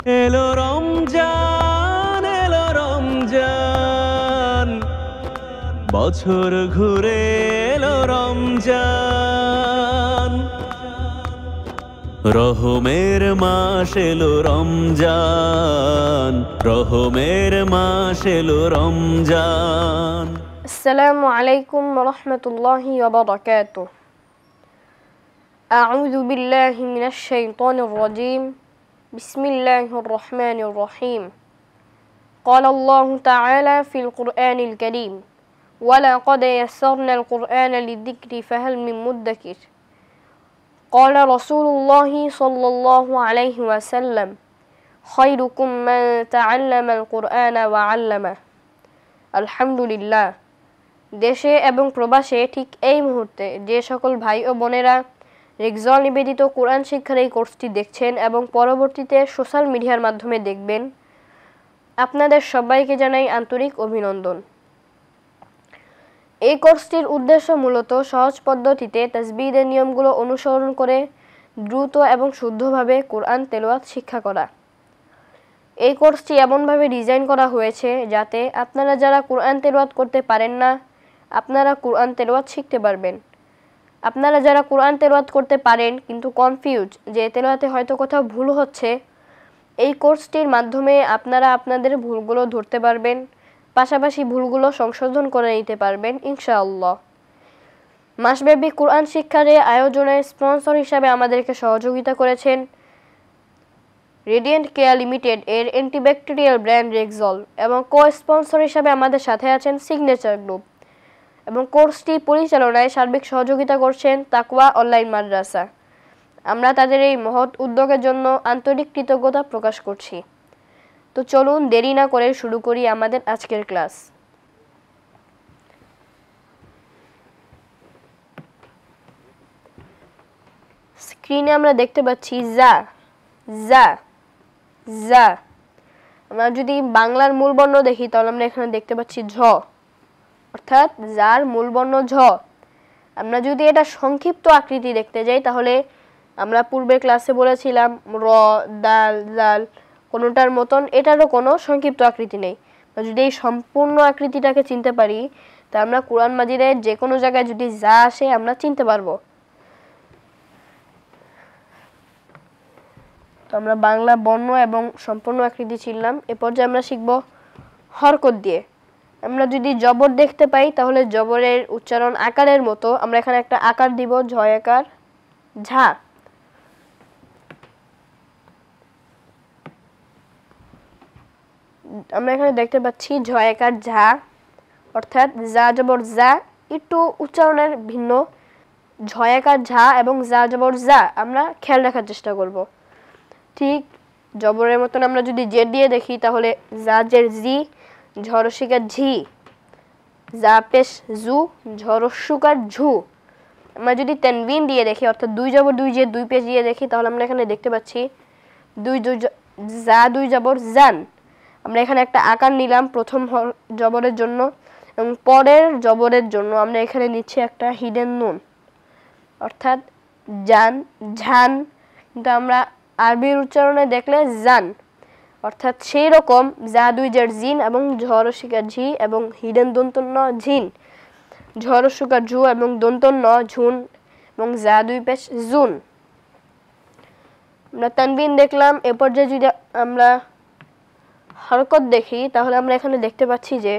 এলো রমজান, এলো রমজান, বছর ঘুরে এলো রমজান। রহমের মাস এলো রমজান, রহমের মাস এলো রমজান। আসসালামু আলাইকুম ওয়া রাহমাতুল্লাহি ওয়া বারাকাতুহু। আউযু বিল্লাহি মিনাশ শাইতানির রাজীম। বিসমিল্লাহির রহমানির রহিম। قال الله تعالى في القرآن الكريم ولقد يسرنا القرآن للذكر فهل من مدكر قال رسول الله صلى الله عليه وسلم خيركم من تعلم القرآن وعلمه। আলহামদুলিল্লাহ। দেশে এবং প্রবাসে ঠিক এই মুহূর্তে যে সকল ভাই ও বোনেরা রেক্সল নিবেদিত কোরআন শিক্ষার এই কোর্সটি দেখছেন এবং পরবর্তীতে সোশ্যাল মিডিয়ার মাধ্যমে দেখবেন, আপনাদের সবাইকে জানাই আন্তরিক অভিনন্দন। এই কোর্সটির উদ্দেশ্য মূলত সহজ পদ্ধতিতে তাজবিদের নিয়মগুলো অনুসরণ করে দ্রুত এবং শুদ্ধভাবে কোরআন তেলাওয়াত শিক্ষা করা। এই কোর্সটি এমনভাবে ডিজাইন করা হয়েছে যাতে আপনারা যারা কোরআন তেলাওয়াত করতে পারেন না, আপনারা কোরআন তেলাওয়াত শিখতে পারবেন। আপনারা যারা কোরআন তেলাওয়াত করতে পারেন কিন্তু কনফিউজ যে তেলাওয়াতে হয়তো কোথাও ভুল হচ্ছে, এই কোর্সটির মাধ্যমে আপনারা আপনাদের ভুলগুলো ধরতে পারবেন, পাশাপাশি ভুলগুলো সংশোধন করে নিতে পারবেন ইনশাআল্লাহ। মাসব্যাপী কোরআন শিক্ষার এই আয়োজনে স্পন্সর হিসাবে আমাদেরকে সহযোগিতা করেছেন রেডিয়েন্ট কেয়ার লিমিটেড এর অ্যান্টিব্যাকটেরিয়াল ব্র্যান্ড রেক্সল, এবং কো-স্পন্সর হিসাবে আমাদের সাথে আছেন সিগনেচার গ্রুপ, এবং কোর্সটি পরিচালনায় সার্বিক সহযোগিতা করছেন তাকওয়া অনলাইন মাদ্রাসা। আমরা তাদের এই মহৎ উদ্যোগের জন্য আন্তরিক কৃতজ্ঞতা প্রকাশ করছি। তো চলুন দেরি না করে শুরু করি আমাদের আজকের ক্লাস। স্ক্রিনে আমরা দেখতে পাচ্ছি যা যা যা। আমরা যদি বাংলার মূল বর্ণ দেখি তাহলে আমরা এখানে দেখতে পাচ্ছি ঝ, অর্থাৎ যার মূল বর্ণ ঝ। আমরা যদি এটা সংক্ষিপ্ত আকৃতি দেখতে যাই তাহলে আমরা পূর্বের ক্লাসে বলেছিলাম র, দাল, জাল কোনোটার মতন এটারও কোনো সংক্ষিপ্ত আকৃতি নেই। যদি এই সম্পূর্ণ আকৃতিটাকে চিনতে পারি তা আমরা কোরআন মাজিদের যে কোনো জায়গায় যদি যা আসে আমরা চিনতে পারবো। তো আমরা বাংলা বর্ণ এবং সম্পূর্ণ আকৃতি চিনলাম। এ পর্যায়ে আমরা শিখব হরকত দিয়ে। আমরা যদি জবর দেখতে পাই তাহলে জবরের উচ্চারণ আকারের মতো আমরা এখানে একটা আকার দিব, ঝয় আকার, ঝা। আমরা এখানে দেখতে পাচ্ছি ঝয় আকার ঝা, অর্থাৎ যা জবর যা একটু উচ্চারণের ভিন্ন। ঝয় আকার ঝা এবং যা জবর যা আমরা খেয়াল রাখার চেষ্টা করব। ঠিক জবরের মতন আমরা যদি জেড দিয়ে দেখি তাহলে যা জের জি, ঝরসিকার ঝি, যা পেশ জু, ঝরসুকার ঝু। আমরা যদি তানবিন দিয়ে দেখি অর্থাৎ দুই জবর দুই জের দুই পেশ দিয়ে দেখি তাহলে আমরা এখানে দেখতে পাচ্ছি যা দুই জবর জান। আমরা এখানে একটা আকার নিলাম প্রথম জবরের জন্য, এবং পরের জবরের জন্য আমরা এখানে নিচ্ছি একটা হিডেন নুন, অর্থাৎ জান, ঝান। কিন্তু আমরা আরবির উচ্চারণে দেখলে জান, অর্থাৎ সেই রকম যা দুই জের জিন এবং ঝরসিকার ঝি এবং হিডেন দন্তন্য ঝিন, ঝরসুকার ঝু এবং দন্তন্য ঝুন এবং যা দুই পেশ জুন। আমরা তানবিন দেখলাম। এ পর্যায়ে যদি আমরা হরকত দেখি তাহলে আমরা এখানে দেখতে পাচ্ছি যে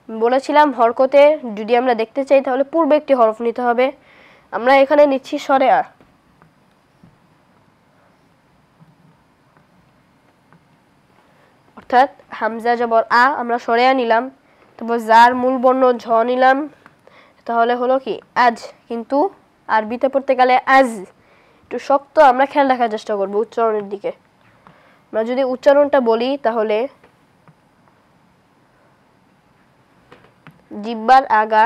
বলেছিলাম হরকতে যদি আমরা দেখতে চাই তাহলে পূর্বে একটি হরফ নিতে হবে। আমরা এখানে নিচ্ছি সরে আ, অর্থাৎ হামজা জবর আ আমরা সরে আ নিলাম, তারপর যার মূল বর্ণ ঝ নিলাম, তাহলে হলো কি আজ। কিন্তু আরবিতে পড়তে গেলে আজ একটু শক্ত, আমরা খেয়াল রাখার চেষ্টা করবো উচ্চারণের দিকে। আমরা যদি উচ্চারণটা বলি তাহলে জিহ্বার আগা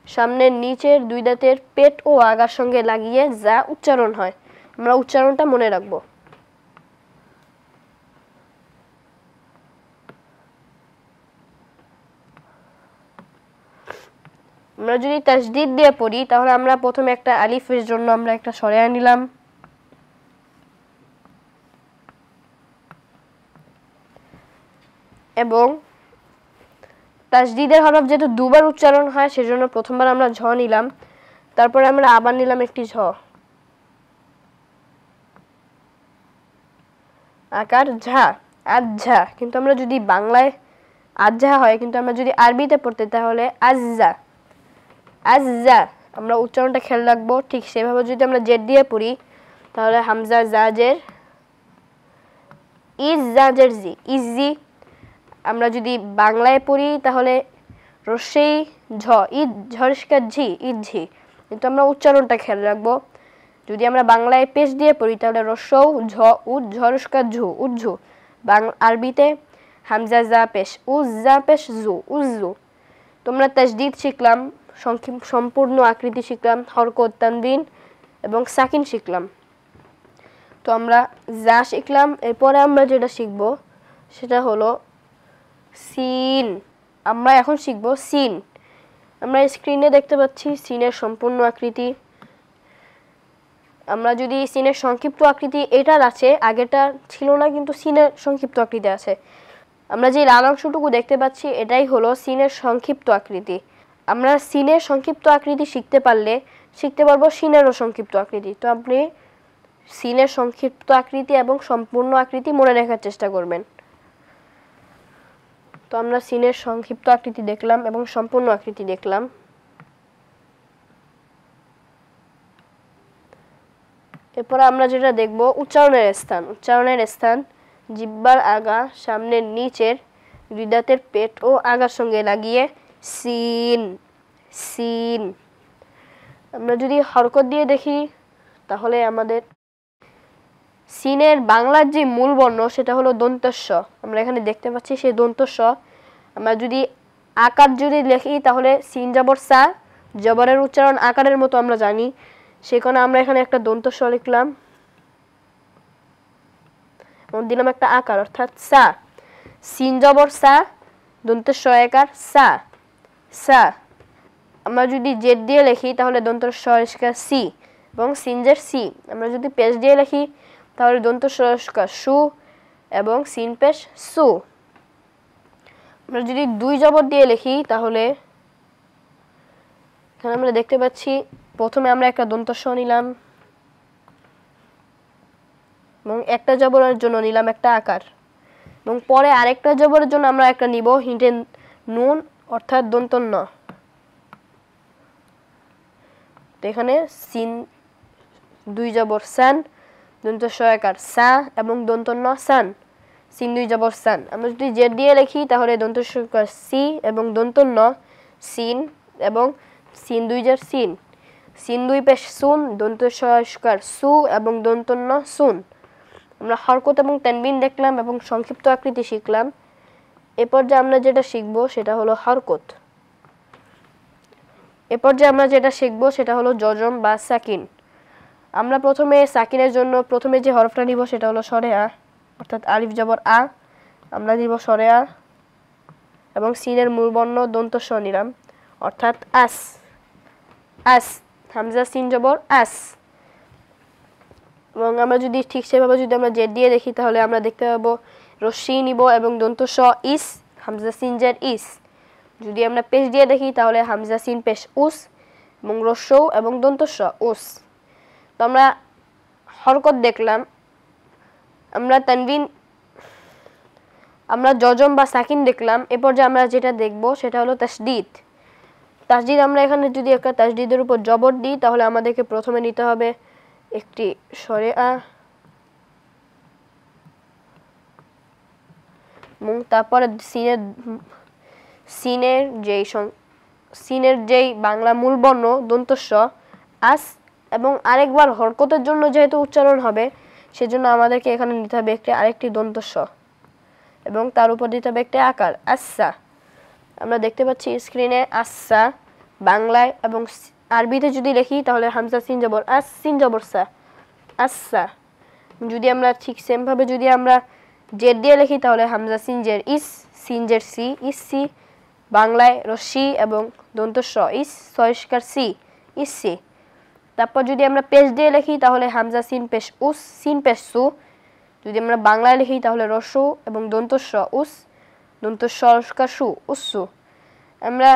সামনের নিচের দুই দাঁতের পেট ও আগার সঙ্গে লাগিয়ে যা উচ্চারণ হয়, আমরা উচ্চারণটা মনে রাখবো। আমরা যদি তাসদিদ দিয়ে পড়ি তাহলে আমরা প্রথমে একটা আলিফের জন্য আমরা একটা সরেয়া নিলাম, এবং তাসদিদের হরফ যেহেতু দুবার উচ্চারণ হয় সেজন্য প্রথমবার আমরা ঝ নিলাম, তারপরে আমরা আবার নিলাম একটি ঝ, আকার ঝা, আজ্ঝা। কিন্তু আমরা যদি বাংলায় আজ্ঝা হয়, কিন্তু আমরা যদি আরবিতে পড়তে তাহলে আজ্জা, আজ্জা। আমরা উচ্চারণটা খেয়াল রাখবো। ঠিক সেভাবে যদি আমরা জেড দিয়ে পড়ি তাহলে হামজা জাজের ইজ, জাজের জি, ইজি। আমরা যদি বাংলায় পড়ি তাহলে রসেই ঝ, ইদ ঝরিষ্কার ঝি, ইঝি। কিন্তু আমরা উচ্চারণটা খেয়াল রাখবো। যদি আমরা বাংলায় পেশ দিয়ে পড়ি তাহলে রসৌ ঝ, উদ ঝরস্কার ঝু, উজ্ঝু। আরবিতে হামজা জা পেশ, উজ জা পেশ জু, উজ্জু। তোমরা তাসদিদ শিখলাম, সম্পূর্ণ আকৃতি শিখলাম, হরকত, তানবিন এবং সাকিন শিখলাম। তো আমরা যা শিখলাম, এরপরে আমরা যেটা শিখব সেটা হলো সিন। আমরা এখন শিখব সিন। আমরা স্ক্রিনে দেখতে পাচ্ছি সিনের সম্পূর্ণ আকৃতি। আমরা যদি সিনের সংক্ষিপ্ত আকৃতি এটার আছে, আগেটা ছিল না, কিন্তু সিনের সংক্ষিপ্ত আকৃতি আছে। আমরা যে লাল অংশটুকু দেখতে পাচ্ছি এটাই হলো সিনের সংক্ষিপ্ত আকৃতি। আমরা সিনের সংক্ষিপ্ত আকৃতি শিখতে পারলে শিখতে পারবো সিনেরও সংক্ষিপ্ত আকৃতি। তো আপনি সিনের সংক্ষিপ্ত আকৃতি এবং সম্পূর্ণ আকৃতি মনে রাখার চেষ্টা করবেন। তো আমরা সিনের সংক্ষিপ্ত আকৃতি দেখলাম এবং সম্পূর্ণ আকৃতি দেখলাম। এরপর আমরা যেটা দেখব উচ্চারণের স্থান। উচ্চারণের স্থান জিহ্বার আগা, সামনের নিচের, দুই দাঁতের পেট ও আগার সঙ্গে লাগিয়ে সিন, সিন। আমরা যদি হরকত দিয়ে দেখি তাহলে আমাদের সিনের বাংলার যে মূল বর্ণ সেটা হলো দন্তস্ব। আমরা এখানে দেখতে পাচ্ছি সেই দন্তস্ব। আমরা যদি আকার যদি লিখি তাহলে সিন জবর সা, জবরের উচ্চারণ আকারের মতো আমরা জানি, সেই কারণে আমরা এখানে একটা দন্তস্ব লিখলাম এবং দিলাম একটা আকার, অর্থাৎ সা। সিন জবর সা, দন্তস্ব আকার সা, সা। আমরা যদি জেড দিয়ে লিখি তাহলে দন্তস্ব সি এবং সিনজের সি। আমরা যদি পেশ দিয়ে লিখি তাহলে দন্তস্ব সু এবং সিন পেশ সু। আমরা যদি দুই জবর দিয়ে লিখি তাহলে এখানে আমরা দেখতে পাচ্ছি প্রথমে আমরা একটা দন্তস্ব নিলাম এবং একটা জবরের জন্য নিলাম একটা আকার, এবং পরে আরেকটা জবরের জন্য আমরা একটা নিব হিন্টে নুন, অর্থাৎ দন্তন্য। তো এখানে সিন দুই জবর সান, দন্তস্ব আকার সা এবং দন্তন্য সান, সিন দুই জবর সান। আমরা যদি জেড দিয়ে লিখি তাহলে দন্তস্ব আকার সি এবং দন্তন্য সিন এবং সিন দুই জের সিন, সিন দুই পেশ সুন, দন্তস্ব আকার সু এবং দন্তন্য সুন। আমরা হরকত এবং তানবিন দেখলাম এবং সংক্ষিপ্ত আকৃতি শিখলাম। এরপর যে আমরা যেটা শিখব সেটা হলো হরকত। এরপর যে আমরা যেটা শিখব সেটা হলো জজম বা সাকিন। আমরা প্রথমে সাকিনের জন্য প্রথমে যে হরফটা নিব সেটা হলো সরে আ, অর্থাৎ আলিফ জবর আ। আমরা নিব সরে আ এবং সিনের মূল বর্ণ দন্তস্ব নিলাম, অর্থাৎ আস, আস। হামজা সিন জবর আস। এবং আমরা যদি ঠিক সেভাবে যদি আমরা জেড দিয়ে দেখি তাহলে আমরা দেখতে পাবো রশ্মি নিব এবং দন্তস্ব ইস, হামজা সিন জের ইস। যদি আমরা পেশ দিয়ে দেখি তাহলে হামজা সিন পেশ উস এবং রস্যৌ এবং দন্তস্ব উস। তো আমরা হরকত দেখলাম। আমরা তানবিন, আমরা জজম বা সাকিন দেখলাম। এরপর যে আমরা যেটা দেখব সেটা হলো তাসদিদ। তাসদিদ আমরা এখানে যদি একটা তাসদিদের উপর জবর দিই তাহলে আমাদেরকে প্রথমে নিতে হবে একটি সরে আ এবং তারপরে সিনের যেই বাংলা মূল বর্ণ দন্তস্ব আস, এবং আরেকবার হরকতের জন্য যেহেতু উচ্চারণ হবে সেজন্য আমাদেরকে এখানে নিতে হবে আরেকটি দন্তস্ব এবং তার উপর দিতে হবে একটা আকার আচ্ছা। আমরা দেখতে পাচ্ছি স্ক্রিনে আচ্ছা বাংলায়, এবং আরবিতে যদি লিখি তাহলে হামজা সিন জবর আস, সিন জবর সা, আচ্ছা। যদি আমরা ঠিক সেম ভাবে যদি আমরা জেড দিয়ে লিখি তাহলে হামজা সিন জের ইস, সিন জের সি, ইস সি। বাংলায় রশ্মি এবং দন্তস্ব ইস, সয়স্কার সি, ইস সি। তারপর যদি আমরা পেশ দিয়ে লিখি তাহলে হামজা সিন পেশ উস, সিন পেশ সু। যদি আমরা বাংলায় লিখি তাহলে রস্যৌ এবং দন্তস্ব উস, দন্ত সরস্কাশু উসু। আমরা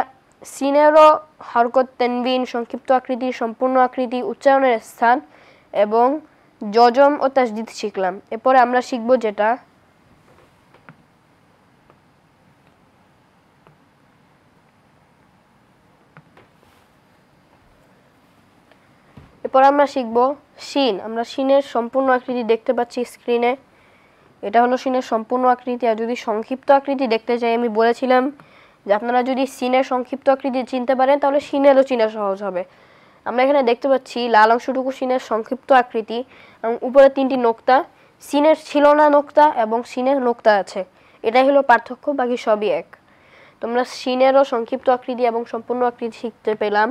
সিনেরও হরকত, তানবিন, সংক্ষিপ্ত আকৃতি, সম্পূর্ণ আকৃতি, উচ্চারণের স্থান এবং যজম ও তাসদিদ শিখলাম। এরপরে আমরা শিখব যেটা শিন। আমরা শিনের সম্পূর্ণ আকৃতি দেখতে পাচ্ছি স্ক্রিনে। এটা হলো শিনের সম্পূর্ণ আকৃতি। আর যদি সংক্ষিপ্ত আকৃতি দেখতে চাই, আমি বলেছিলাম যে আপনারা যদি সিনের সংক্ষিপ্ত আকৃতি চিনতে পারেন তাহলে শিনেরও চিনা সহজ হবে। আমরা এখানে দেখতে পাচ্ছি লাল অংশটুকু শিনের সংক্ষিপ্ত আকৃতি এবং উপরে 3টি নোক্তা। সিনের ছিল না নোক্তা এবং সিনের নোক্তা আছে, এটাই হলো পার্থক্য, বাকি সবই এক। তোমরা সিনেরও সংক্ষিপ্ত আকৃতি এবং সম্পূর্ণ আকৃতি শিখতে পেলাম।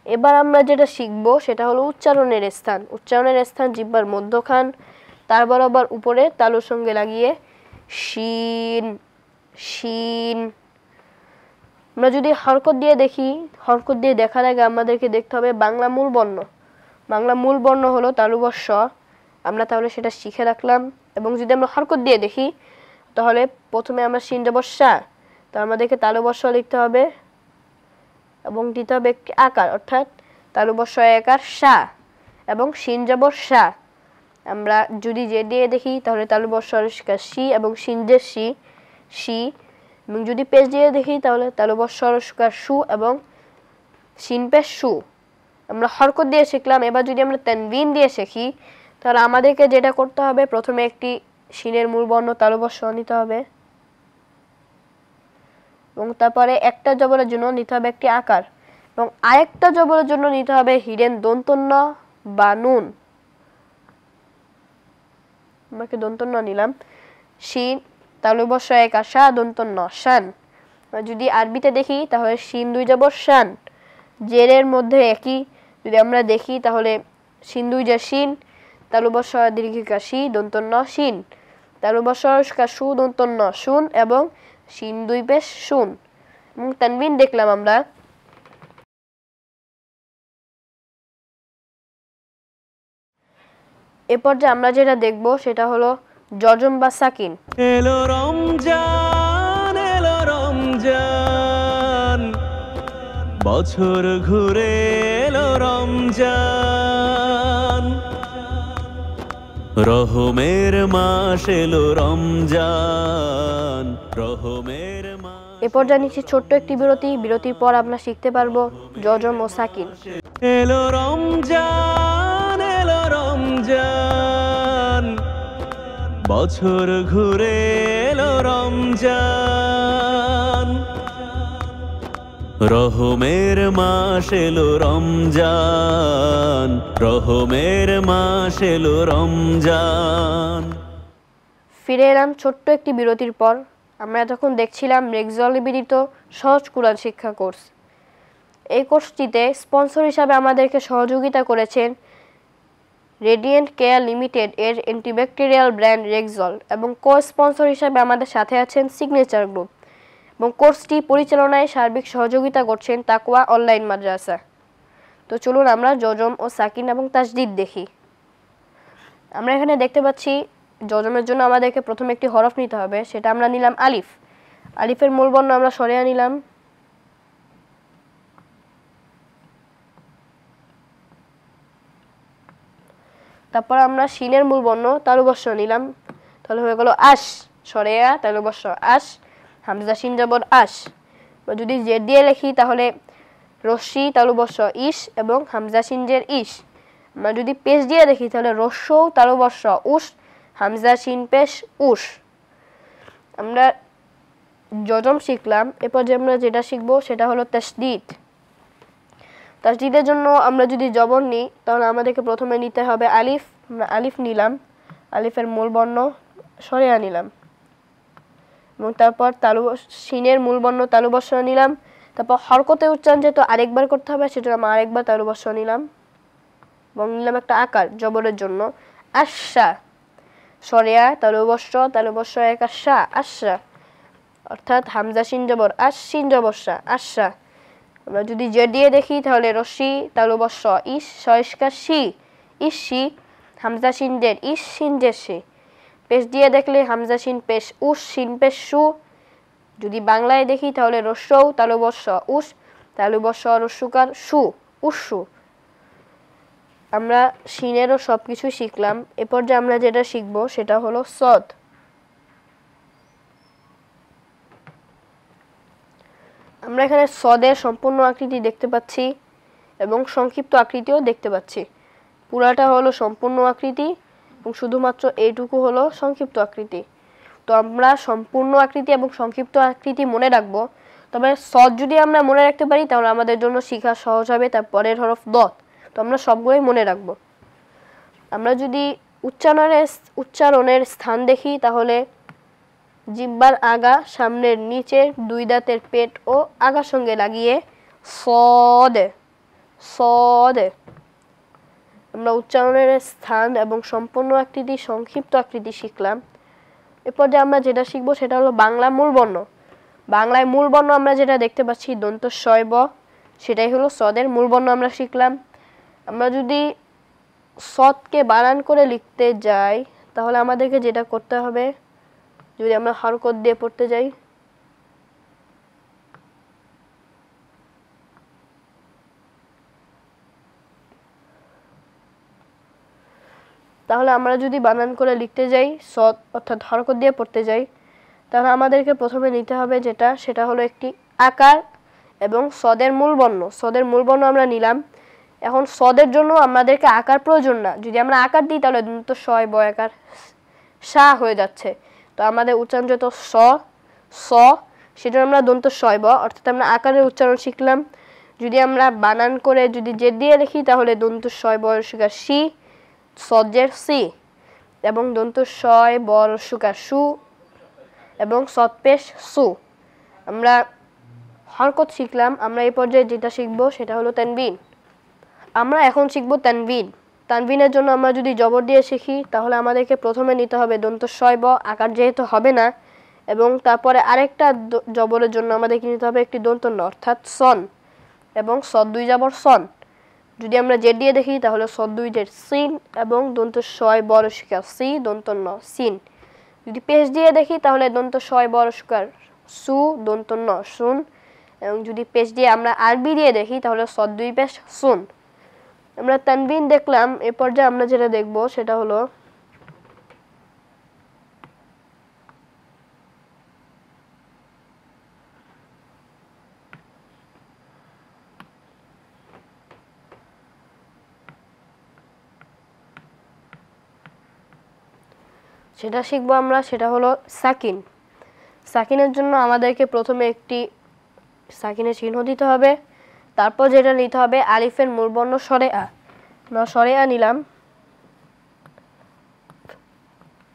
এবার আমরা যেটা শিখব সেটা হলো উচ্চারণের স্থান। উচ্চারণের স্থান জিহ্বার মধ্যখান, তার বরাবর উপরে তালুর সঙ্গে লাগিয়ে শিন শিন। আমরা যদি হরকত দিয়ে দেখি, হরকত দিয়ে দেখার আগে আমাদেরকে দেখতে হবে বাংলা মূল বর্ণ। বাংলা মূল বর্ণ হলো তালুবর্ষ। আমরা তাহলে সেটা শিখে রাখলাম। এবং যদি আমরা হরকত দিয়ে দেখি তাহলে প্রথমে আমরা শিন জবর সা, তো আমাদেরকে তালুবর্ষ লিখতে হবে এবং দিতে হবে একটি আকার, অর্থাৎ তালুবর্ষ আকার সা এবং শিন জবর সা। আমরা যদি জে দিয়ে দেখি তাহলে তালুবর্ষ শি এবং শিন জে শি শি। এবং যদি পেশ দিয়ে দেখি তাহলে তালুবর্ষ সু এবং শিন পেশ সু। আমরা হরকত দিয়ে শিখলাম। এবার যদি আমরা তানবিন দিয়ে শিখি তাহলে আমাদেরকে যেটা করতে হবে, প্রথমে একটি শিনের মূল বর্ণ তালুবর্ষ নিতে হবে এবং তারপরে একটা জবরের জন্য নিতে হবে একটি আকার এবং আরেকটা জবরের জন্য নিতে হবে হিডেন দন্তন্য বা নুন। আমাকে দন্তন্য নিলাম, শিন তালুবর্ষ এক আশা দন্তন্য শান। যদি আরবিতে দেখি তাহলে শিন 2 জবর শান। জেরের মধ্যে একই যদি আমরা দেখি তাহলে শিন 2 যা শিন, তালুবর্ষ দীর্ঘিকা শি দন্তন্য শিন, তালুবর্ষ সু দন্তন্য শুন এবং শিন 2 পেশ শুন। এবং তানবিন দেখলাম আমরা। এরপর যে আমরা যেটা দেখব সেটা হলো যজম বা সাকিন। এলো রমজান, এলো রমজান, বছর ঘুরে এলো রমজান, রহমের মাস এলো রমজান, রহমের মাস। এরপর জানিয়েছি ছোট্ট একটি বিরতি। বিরতির পর আমরা শিখতে পারবো যজম ও সাকিন। এলো রমজান, এলো রমজান, বছর ঘুরে এলো রমজান, রহমের মাস এলো রমজান, রহমের মাস এলো রমজান। ফিরে এলাম ছোট্ট একটি বিরতির পর। আমরা এতক্ষণ দেখছিলাম রেক্সল নিবেদিত সহজ কুরআন শিক্ষা কোর্স। এই কোর্সটিতে স্পন্সর হিসাবে আমাদেরকে সহযোগিতা করেছেন রেডিয়েন্ট কেয়ার লিমিটেড এর অ্যান্টিব্যাকটেরিয়াল ব্র্যান্ড রেক্সল এবং কো স্পন্সর হিসাবে আমাদের সাথে আছেন সিগনেচার গ্রুপ এবং কোর্সটি পরিচালনায় সার্বিক সহযোগিতা করছেন তাকওয়া অনলাইন মাদ্রাসা। তো চলুন আমরা যজম ও সাকিন এবং তাসদিদ দেখি। আমরা এখানে দেখতে পাচ্ছি যজমের জন্য আমাদেরকে প্রথমে একটি হরফ নিতে হবে, সেটা আমরা নিলাম আলিফ। আলিফের মূল বর্ণ আমরা সরিয়ে নিলাম। তারপর আমরা শিনের মূল বর্ণ তালুবর্ষ নিলাম, তাহলে হয়ে গেল আশ, সরেয়া তালুবর্ষ আশ, হামজা শিন জবর আশ। যদি জেড দিয়ে লিখি তাহলে রশ্মি তালুবর্ষ ইশ এবং হামজা শিন জের ইশ। আমরা যদি পেশ দিয়ে দেখি তাহলে রস্যৌ তালুবর্ষ উশ, হামজা শিন পেশ উশ। আমরা যজম শিখলাম। এরপর যে আমরা যেটা শিখবো সেটা হলো তাসদিদ। তাসদিদের জন্য আমরা যদি জবর নিই তাহলে আমাদেরকে প্রথমে নিতে হবে আলিফ। আমরা আলিফ নিলাম, আলিফের মূল বর্ণ সরিয়ে নিলাম এবং তারপর শিনের মূল বর্ণ তালুবর্ষ নিলাম। তারপর হরকতে উচ্চারণ যেহেতু আরেকবার করতে হবে সেটা আমরা আরেকবার তালুবর্ষ নিলাম এবং নিলাম একটা আকার জবরের জন্য আশা, সরিয়া তালুবর্ষ এক আশা আশা, অর্থাৎ হামজা শিন জবর আশ শিন জবর শা আশা। আমরা যদি জে দিয়ে দেখি তাহলে রশ্মি তালুবর্ষ ইশ সয়স্কা শি ইশি, হামজা শিন জের ইশ শিন জের শি। পেশ দিয়ে দেখলে হামজা শিন পেশ উশ শিন পেশ সু, যদি বাংলায় দেখি তাহলে রস্যৌ তালুবস্য উস তালুবস্য রস্যুকার সু উস্সু। আমরা শিনেরও সবকিছু শিখলাম। এরপর যে আমরা যেটা শিখব সেটা হলো সদ। আমরা এখানে সদের সম্পূর্ণ আকৃতি দেখতে পাচ্ছি এবং সংক্ষিপ্ত আকৃতিও দেখতে পাচ্ছি। পুরাটা হলো সম্পূর্ণ আকৃতি এবং শুধুমাত্র এইটুকু হলো সংক্ষিপ্ত আকৃতি। তো আমরা সম্পূর্ণ আকৃতি এবং সংক্ষিপ্ত আকৃতি মনে রাখবো। তবে সদ যদি আমরা মনে রাখতে পারি তাহলে আমাদের জন্য শেখা সহজ হবে। তার পরের হরফ দত, তো আমরা সবগুলোই মনে রাখবো। আমরা যদি উচ্চারণের স্থান দেখি তাহলে জিহ্বার আগা সামনের নিচের দুই দাঁতের পেট ও আগার সঙ্গে লাগিয়ে সদ সদ। আমরা উচ্চারণের স্থান এবং সম্পূর্ণ আকৃতি সংক্ষিপ্ত আকৃতি শিখলাম। এরপর যে আমরা যেটা শিখবো সেটা হলো বাংলা মূলবর্ণ। বাংলায় মূলবর্ণ আমরা যেটা দেখতে পাচ্ছি দন্ত শয় ব, সেটাই হলো সদের মূলবর্ণ আমরা শিখলাম। আমরা যদি সদকে বানান করে লিখতে যাই তাহলে আমাদেরকে যেটা করতে হবে, যদি আমরা হরকত দিয়ে পড়তে যাই তাহলে আমরা যদি বানান করে লিখতে যাই সদ অর্থাৎ হরকত দিয়ে পড়তে যাই তাহলে আমাদেরকে প্রথমে নিতে হবে সেটা হলো একটি আকার এবং সদের মূলবর্ণ। সদের মূলবর্ণ আমরা নিলাম। এখন সদের জন্য আমাদেরকে আকার প্রয়োজন না। যদি আমরা আকার দিই তাহলে দন্ত শয় ব আকার সা হয়ে যাচ্ছে। তো আমাদের উচ্চারণ যত স সেটা আমরা দন্ত শয় ব অর্থাৎ আমরা আকারের উচ্চারণ শিখলাম। যদি আমরা বানান করে যদি জেদ দিয়ে লিখি তাহলে দন্ত শয় ব রস্যকার সি সজ্জের সি এবং দন্ত শয় ব রস্যকার সু এবং সৎপেশ সু। আমরা হরকত শিখলাম। আমরা এই পর্যায়ে যেটা শিখবো সেটা হলো তানবিন। আমরা এখন শিখবো তানবিন। তানবিনের জন্য আমরা যদি জবর দিয়ে শিখি তাহলে আমাদেরকে প্রথমে নিতে হবে দন্ত শয় ব আকার যেহেতু হবে না, এবং তারপরে আরেকটা জবরের জন্য আমাদেরকে নিতে হবে একটি দন্ত ন অর্থাৎ সন এবং সদ দুই জবর সন। যদি আমরা জেড দিয়ে দেখি তাহলে সদ দুই জেড সিন এবং দন্ত শয় ব রস্যকার সি দন্ত ন সিন। যদি পেশ দিয়ে দেখি তাহলে দন্ত শয় ব রস্যকার সু দন্ত ন সুন, এবং যদি পেশ দিয়ে আমরা আরবি দিয়ে দেখি তাহলে সদ দুই পেশ সুন। আমরা তানবিন দেখলাম। এরপর যে আমরা যেটা দেখব সেটা হলো সেটা শিখবো আমরা, সেটা হলো সাকিন। সাকিনের জন্য আমাদেরকে প্রথমে একটি সাকিনের চিহ্ন দিতে হবে। তারপর যেটা নিতে হবে আলিফের মূলবর্ণ সরে আ। আমরা সরে আ নিলাম,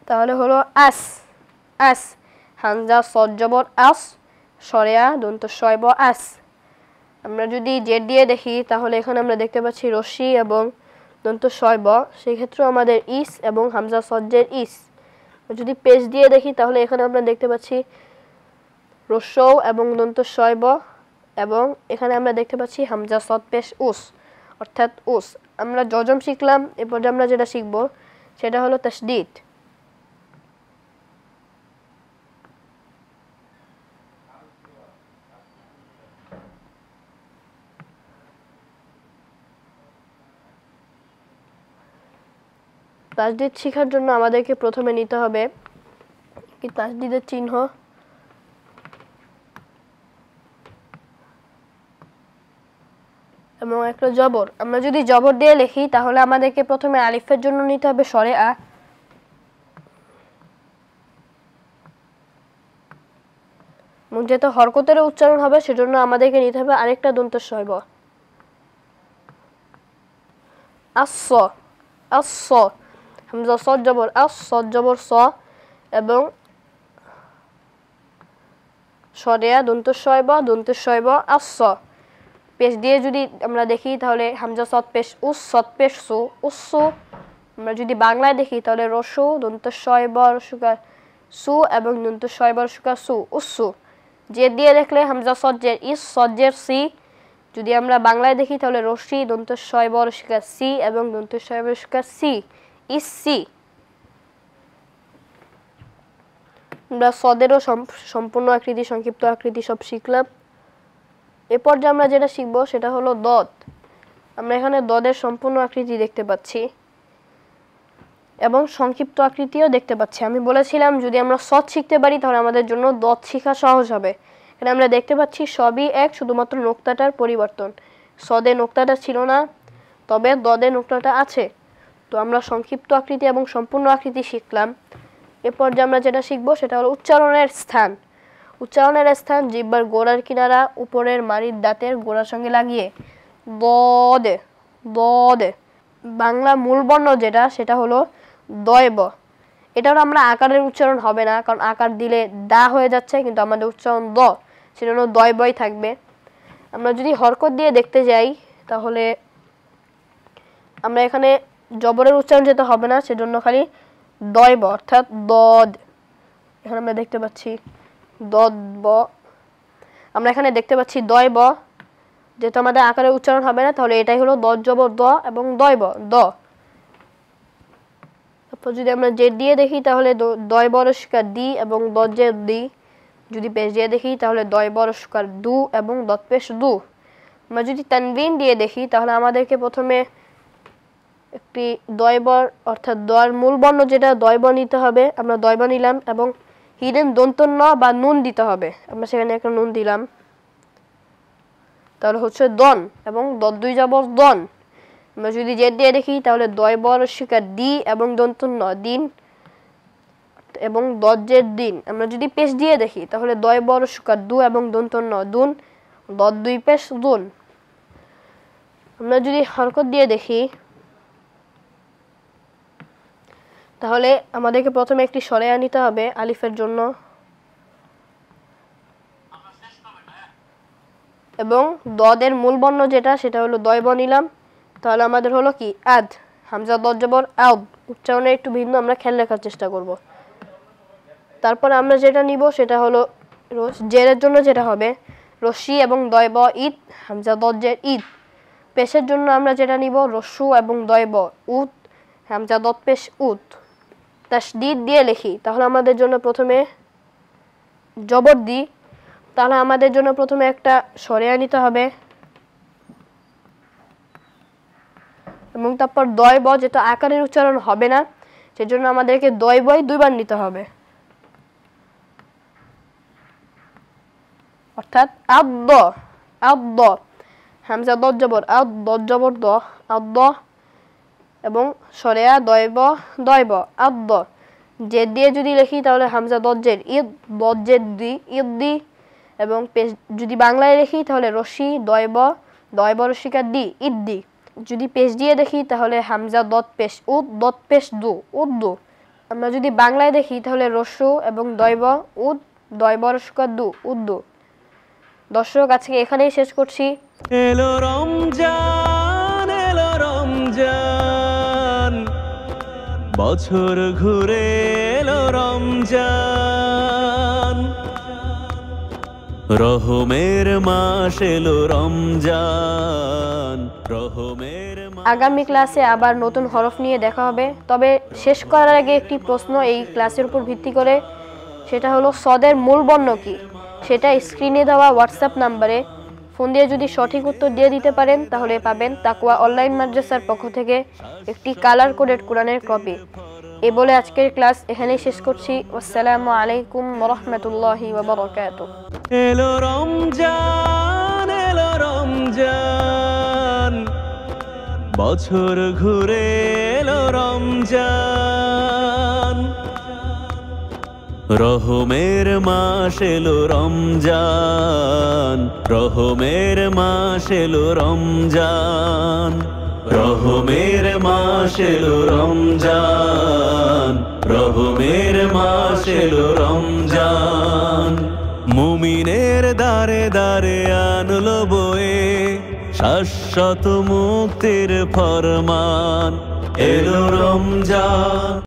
তাহলে হলো আস আস হামজা সদ জবর আস সরে আ দন্ত শয় ব আস। আমরা যদি জেড দিয়ে দেখি তাহলে এখানে আমরা দেখতে পাচ্ছি রশ্মি এবং দন্ত শয় ব, সেক্ষেত্রেও আমাদের ইস এবং হামজা সজ্জের ইস। যদি পেশ দিয়ে দেখি তাহলে এখানে আমরা দেখতে পাচ্ছি রস্যৌ এবং দন্ত শয় ব, এবং এখানে আমরা দেখতে পাচ্ছি হামজা সদ পেশ উস অর্থাৎ উস। আমরা জজম শিখলাম। এরপর আমরা যেটা শিখবো সেটা হলো তাসদীদ। তাসদীদ শেখার জন্য আমাদেরকে প্রথমে নিতে হবে কি তাসদীদের চিহ্ন এবং একটা জবর। আমরা যদি জবর দিয়ে লিখি তাহলে আমাদেরকে প্রথমে আলিফের জন্য নিতে হবে সরে আ, এবং যেহেতু হরকতের উচ্চারণ হবে সেজন্য আমাদেরকে নিতে হবে আরেকটা দন্ত শয় ব আস আস হামজা সদ জবর আস সদ জবর স এবং সরে আ দন্ত শয় ব আস। পেশ দিয়ে যদি আমরা দেখি তাহলে হামজা সদ পেশ উস সদ পেশ সু উসু। আমরা যদি বাংলায় দেখি তাহলে রসু দন্ত শয় ব রস্যকার সু এবং দন্ত শয় ব রস্যকার সু উসু। জেড দিয়ে দেখলে হামজা সজ্জের ইস সজ্জের সি। যদি আমরা বাংলায় দেখি তাহলে রশ্মি দন্ত শয় ব রস্যকার সি এবং দন্ত শয় ব রস্যকার সি ইস সি। আমরা সদেরও সম্পূর্ণ আকৃতি, সংক্ষিপ্ত আকৃতি সব শিখলাম। এরপর যে আমরা যেটা শিখবো সেটা হলো দদ। আমরা এখানে দদের সম্পূর্ণ আকৃতি দেখতে পাচ্ছি এবং সংক্ষিপ্ত আকৃতিও দেখতে পাচ্ছি। আমি বলেছিলাম যদি আমরা সদ শিখতে পারি তাহলে আমাদের জন্য দদ শেখা সহজ হবে। এখানে আমরা দেখতে পাচ্ছি সবই এক, শুধুমাত্র নোক্তাটার পরিবর্তন। সদে নোক্তাটা ছিল না, তবে দদে নোক্তাটা আছে। তো আমরা সংক্ষিপ্ত আকৃতি এবং সম্পূর্ণ আকৃতি শিখলাম। এরপর যে আমরা যেটা শিখবো সেটা হলো উচ্চারণের স্থান। উচ্চারণের স্থান জিহ্বার গোড়ার কিনারা উপরের মাড়ির দাঁতের গোড়ার সঙ্গে লাগিয়ে দদে দদে। বাংলা মূল বর্ণ যেটা সেটা হলো দয়ব। এটাও আমরা আকারের উচ্চারণ হবে না, কারণ আকার দিলে দা হয়ে যাচ্ছে, কিন্তু আমাদের উচ্চারণ দ, সেটা হলো দয়বই থাকবে। আমরা যদি হরকত দিয়ে দেখতে যাই তাহলে আমরা এখানে জবরের উচ্চারণ যেতে হবে না, সেজন্য খালি দয়ব অর্থাৎ দদ। এখানে আমরা দেখতে পাচ্ছি দদ ব, আমরা এখানে দেখতে পাচ্ছি দয়ব। যেহেতু আমাদের আকারের উচ্চারণ হবে না তাহলে এটাই হলো দদ জবর দ এবং দয়ব দ। তারপর যদি আমরা জেড দিয়ে দেখি তাহলে দয় বরস্কার দি এবং দদ জেড দি। যদি পেশ দিয়ে দেখি তাহলে দয় বরস্কার দু এবং দদ পেশ দু। আমরা যদি তানবিন দিয়ে দেখি তাহলে আমাদেরকে প্রথমে একটি দয়বর অর্থাৎ দর মূল বর্ণ যেটা দয়ব নিতে হবে। আমরা দয়ব নিলাম এবং হিরেন দন্তন্য বা নুন দিতে হবে। আমরা সেখানে একটা নুন দিলাম, তাহলে হচ্ছে দন এবং দদ দুই জবর দন। আমরা যদি জেড দিয়ে দেখি তাহলে দয় বরস্কার দি এবং দন্তন্য দিন এবং দদ জেড দিন। আমরা যদি পেশ দিয়ে দেখি তাহলে দয় বরস্কার দু এবং দন্তন্য দুন, দদ দুই পেশ দুন। আমরা যদি হরকত দিয়ে দেখি তাহলে আমাদেরকে প্রথমে একটি সরেয়া নিতে হবে আলিফের জন্য এবং দদের মূল বর্ণ যেটা সেটা হলো দয়ব নিলাম। তাহলে আমাদের হলো কি আদ, হামজা দদ জবর আদ। উচ্চারণে একটু ভিন্ন, আমরা খেয়াল রাখার চেষ্টা করব। তারপরে আমরা যেটা নিব সেটা হলো জেরের জন্য যেটা হবে রশি এবং দয়ব ঈদ, হামজা দদ জের ঈদ। পেশের জন্য আমরা যেটা নিব রস্যু এবং দয়ব উদ, হামজা দদ পেশ উদ। তাসদীদ দিয়ে লিখি তাহলে আমাদের জন্য প্রথমে জবর দি, তাহলে আমাদের জন্য প্রথমে একটা সরেয়া নিতে হবে এবং তারপর দয়ব, যেটা আকারের উচ্চারণ হবে না সেজন্য আমাদেরকে দয়বই দুইবার নিতে হবে, অর্থাৎ আদ আদ, হামজা দদ জবর আদ দদ জবর দ আদ এবং সরেয়া দয়ব দয়ব আদ। জেদ দিয়ে যদি লিখি তাহলে হামজা দদ জের ঈদ দদ জেদ দি ঈদ দি এবং যদি বাংলায় লিখি তাহলে রশি দয়ব দয়ব রশিকার দি ঈদ দি। যদি পেশ দিয়ে দেখি তাহলে হামজা দদ পেশ উদ দদ পেশ দু উদ্দু। আমরা যদি বাংলায় দেখি তাহলে রস্যু এবং দয়ব উদ দয়ব রশিকার দু উদ্দু। দর্শক আজকে এখানেই শেষ করছি। এলো রমজান, বছর ঘুরে এলো রমজান, রহমের মাস এলো রমজান, রহমের আগামী ক্লাসে আবার নতুন হরফ নিয়ে দেখা হবে। তবে শেষ করার আগে একটি প্রশ্ন এই ক্লাসের উপর ভিত্তি করে, সেটা হলো সদের মূল বর্ণ কি, সেটা স্ক্রিনে দেওয়া হোয়াটসঅ্যাপ নাম্বারে ফোন দিয়ে যদি সঠিক উত্তর দিয়ে দিতে পারেন তাহলে পাবেন তাকওয়া অনলাইন মাদ্রাসার পক্ষ থেকে একটি কালার কোডেড কোরআনের কপি। এই বলে আজকের ক্লাস এখানেই শেষ করছি। আসসালামু আলাইকুম ওয়া রাহমাতুল্লাহি ওয়া বারাকাতুহু। এলো রমজান, বছর ঘুরে এলো রমজান, রহমের মাস এলো রমজান, রহমের মাস এলো রমজান, রহমের মাস এলো রমজান, রহমের মাস এলো রমজান। মুমিনের দারে দারে আনলো বয়ে শাশ্বত মুক্তির ফরমান, এলো রমজান।